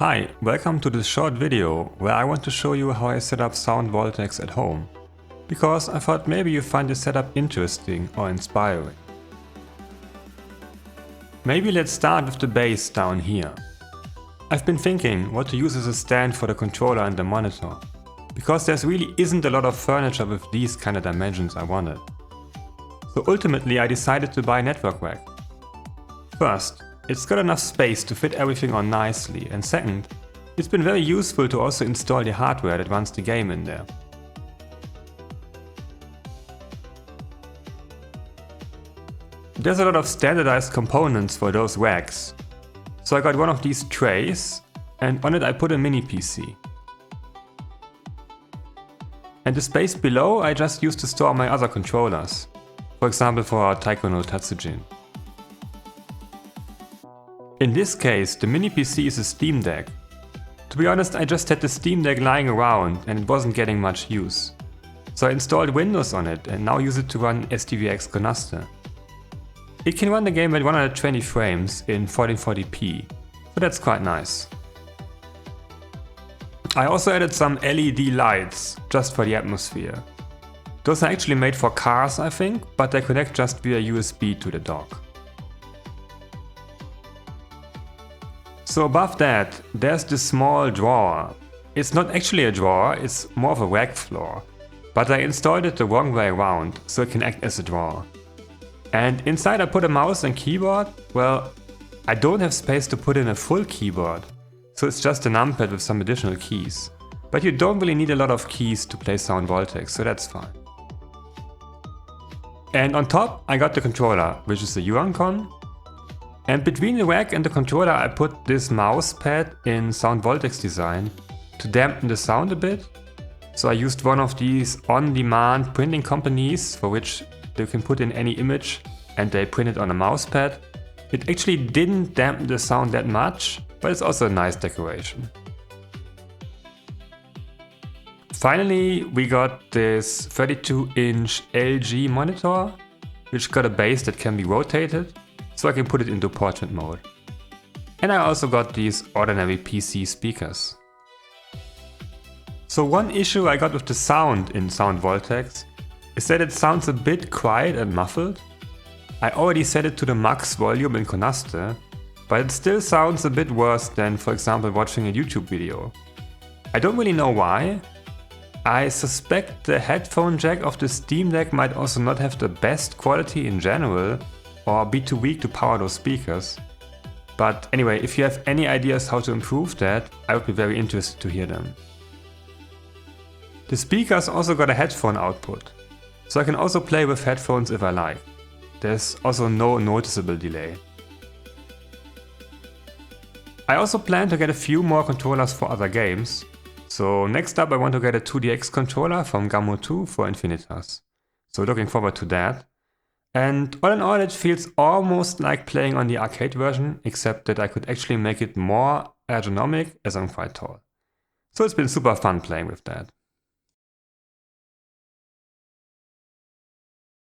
Hi, welcome to this short video where I want to show you how I set up Sound Voltex at home, because I thought maybe you find this setup interesting or inspiring. Maybe let's start with the base down here. I've been thinking what to use as a stand for the controller and the monitor, because there really isn't a lot of furniture with these kind of dimensions I wanted. So ultimately I decided to buy a network rack. First, it's got enough space to fit everything on nicely, and second, it's been very useful to also install the hardware that runs the game in there. There's a lot of standardized components for those racks, so I got one of these trays and on it I put a mini PC. And the space below I just used to store my other controllers, for example for our Taiko no Tatsujin. In this case, the mini PC is a Steam Deck. To be honest, I just had the Steam Deck lying around and it wasn't getting much use. So I installed Windows on it and now use it to run SDVX Conaste. It can run the game at 120 frames in 1440p, so that's quite nice. I also added some LED lights, just for the atmosphere. Those are actually made for cars, I think, but they connect just via USB to the dock. So above that, there's this small drawer. It's not actually a drawer, it's more of a rack floor. But I installed it the wrong way around, so it can act as a drawer. And inside I put a mouse and keyboard. Well, I don't have space to put in a full keyboard, so it's just a numpad with some additional keys. But you don't really need a lot of keys to play Sound Voltex, so that's fine. And on top I got the controller, which is a Yuancon. And between the rack and the controller I put this mouse pad in Sound Voltex design to dampen the sound a bit. So I used one of these on-demand printing companies for which you can put in any image and they print it on a mouse pad. It actually didn't dampen the sound that much, but it's also a nice decoration. Finally, we got this 32-inch LG monitor, which got a base that can be rotated, so I can put it into portrait mode. And I also got these ordinary PC speakers. So one issue I got with the sound in Sound Voltex is that it sounds a bit quiet and muffled. I already set it to the max volume in Conaste, but it still sounds a bit worse than, for example, watching a YouTube video. I don't really know why. I suspect the headphone jack of the Steam Deck might also not have the best quality in general, or be too weak to power those speakers. But anyway, if you have any ideas how to improve that, I would be very interested to hear them. The speakers also got a headphone output, so I can also play with headphones if I like. There's also no noticeable delay. I also plan to get a few more controllers for other games. So next up I want to get a 2DX controller from Gamma 2 for Infinitas. So looking forward to that. And all in all it feels almost like playing on the arcade version, except that I could actually make it more ergonomic as I'm quite tall. So it's been super fun playing with that.